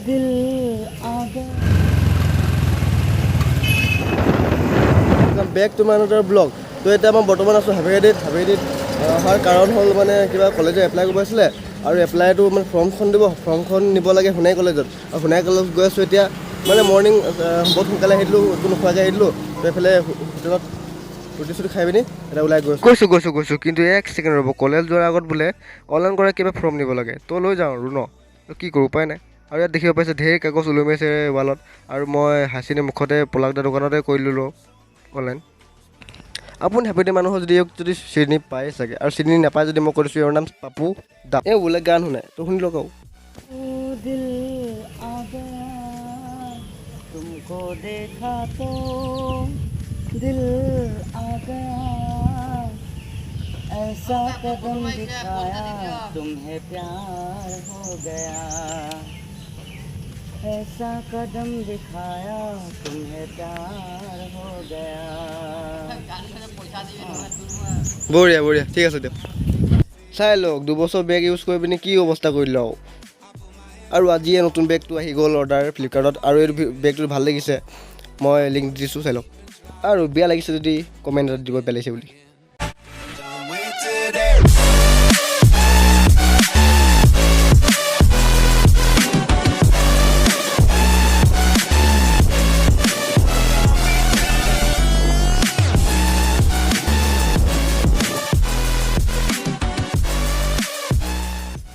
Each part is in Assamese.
दिल आ गया back to my another blog. তো এতিয়া মই বৰ্তমান আছোঁ হাবিয়াডিত অহাৰ কাৰণ হ'ল মানে কিবা কলেজত এপ্লাই কৰিব আছিলে আৰু এপ্লাইটো মানে ফৰ্মখন নিব লাগে সোণাই কলেজত আৰু সোণাই কলেজ গৈ আছোঁ এতিয়া মানে মৰ্ণিং বহুত সোনকালে আহিলোঁ একো নোখোৱাকৈ আহিলোঁ তো এইফালে হোটেলত ৰুটি চুটি খাই পিনি এতিয়া ওলাই গৈছোঁ কিন্তু এক ছেকেণ্ড ৰ'ব কলেজ যোৱাৰ আগত বোলে অনলাইন কৰা কিবা ফৰ্ম নিব লাগে তো লৈ যাওঁ আৰু তো কি কৰোঁ উপায় নাই আৰু ইয়াত দেখিব পাইছে ঢেৰ কাগজ ওলমাইছে ৱালত আৰু মই হাচিনি মুখতে পলাকদা দোকানতে কৰি ল'লোঁ অনলাইন। আপুনি হেপিটি মানুহৰ যদি চিনি পায় চাগে আৰু চিনি নাপায় যদি মই কৈ দিছোঁ ইয়াৰ নাম পাপু দা এই বোলে গান শুনাই তো শুনি লওক আৰু दिल आ गया तुमको देखा तो दिल आ गया ऐसा कदम दिखाया तुम्हें प्यार हो गया ऐसा कदम दिखाया तुम्हें प्यार हो गया বঢ়িয়া বঢ়িয়া ঠিক আছে দিয়ক চাই লওক 2 বছৰ বেগ ইউজ কৰি পিনি কি অৱস্থা কৰি লওঁ আৰু আজিয়ে নতুন বেগটো আহি গ'ল অৰ্ডাৰ ফ্লিপকাৰ্টত আৰু এই বেগটো ভাল লাগিছে মই লিংক দিছোঁ চাই লওক আৰু বেয়া লাগিছে যদি কমেণ্ট এটা দিব পেলাইছে বুলি।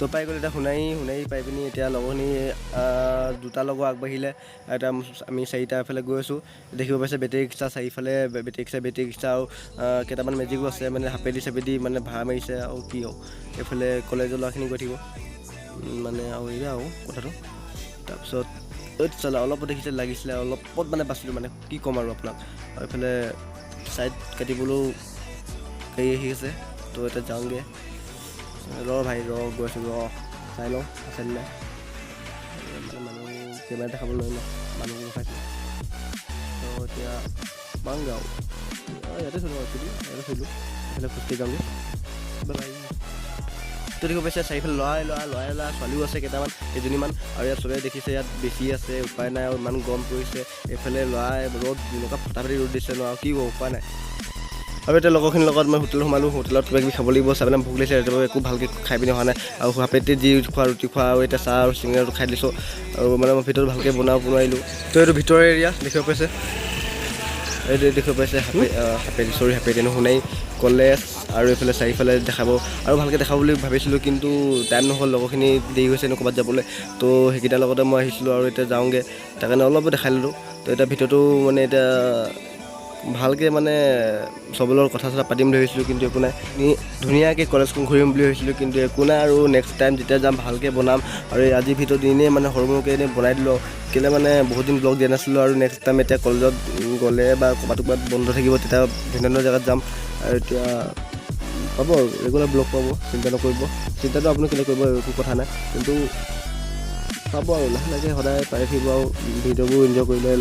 তো পাই গ'ল এতিয়া সোণাই পাই পিনি এতিয়া লগৰখিনি দুটা লগৰ আগবাঢ়িলে এতিয়া আমি চাৰিটা এফালে গৈ আছোঁ দেখিব পাইছে বেটেৰী ৰিক্সা চাৰিফালে বেটেৰী ৰিক্সা আৰু কেইটামান মেজিকো আছে মানে হাপেদি মানে ভাড়া মাৰিছে আৰু কি আৰু এইফালে কলেজৰ ল'ৰাখিনি গৈ থাকিব মানে আৰু এয়া আৰু কথাটো তাৰপিছত চলা অলপ দেখিছে লাগিছিলে অলপত মানে বাচিলোঁ মানে কি ক'ম আৰু আপোনাক আৰু এইফালে ছাইড কাটিবলৈও গাড়ী আহি আছে তো এতিয়া যাওঁগৈ ভাই গৈ আছোঁ চাই লওঁ আছে নাই মানে মানুহ কেমেৰা দেখাব নোৱাৰি ন মানুহ ৰখাইছোঁ তো এতিয়া পাওঁগৈ আৰু ইয়াতে থলোঁ এইফালে খোজকাঢ়ি যাওঁগৈ বাই তো দেখিব পাইছে চাৰিফালে ল'ৰা ছোৱালীও আছে কেইজনীমান আৰু ইয়াত চবেই দেখিছে ইয়াত বেছি আছে উপায় নাই আৰু ইমান গৰম পৰিছে এইফালে ল'ৰাই ৰ'দ যেনেকুৱা ফটাফটি ৰ'দ দিছে ন আৰু কি হ'ব উপায় নাই আৰু এতিয়া লগৰখিনিৰ লগত মই হোটেলত সোমালোঁ হোটেলত কিবা কিবি খাব লাগিব চাই পেলাই ভোক লাগিছে ৰাতিপুৱা একো ভালকৈ খাই পিনি হোৱা নাই আৰু হাপেটি যি খোৱা ৰুটি খোৱা আৰু এতিয়া চাহ আৰু চিঙৰাটো খাই দিছোঁ আৰু মানে মই ভিতৰত ভালকৈ বনাইলোঁ তো এইটো ভিতৰৰ এৰিয়া দেখিব পাইছে এইটো দেখিব পাইছে হাপেটি সোণাই কলেজ আৰু এইফালে চাৰিফালে দেখাব আৰু ভালকৈ দেখাব বুলি ভাবিছিলোঁ কিন্তু টাইম নহ'ল লগৰখিনি দেৰি হৈছে ক'ৰবাত যাবলৈ তো সেইকেইটাৰ লগতে মই আহিছিলোঁ আৰু এতিয়া যাওঁগৈ তাৰ কাৰণে অলপ দেখাই ল'লোঁ তো এতিয়া ভিতৰতো মানে এতিয়া ভালকৈ মানে চবৰ লগত কথা চথা পাতিম বুলি ভাবিছিলোঁ কিন্তু একো নাই ধুনীয়াকৈ কলেজখন ঘূৰিম বুলি ভাবিছিলোঁ কিন্তু একো নাই আৰু নেক্সট টাইম যেতিয়া যাম ভালকৈ বনাম আৰু আজিৰ ভিতৰত এনেই মানে সৰু সৰুকৈ এনেই বনাই দিলোঁ কেলৈ মানে বহুত দিন ব্লগ দিয়া নাছিলোঁ আৰু নেক্সট টাইম এতিয়া কলেজত গ'লে বা ক'ৰবাত বন্ধ থাকিব তেতিয়া ভিন্ন জেগাত যাম আৰু এতিয়া পাব আৰু ৰেগুলাৰ ব্লগ পাব চিন্তা নকৰিব চিন্তাটো আপুনি কেলৈ কৰিব একো কথা নাই কিন্তু পাব আৰু লাহে লাহে সদায় পাই থাকিব আৰু ভিডিঅ'বোৰ এনজয় কৰিলে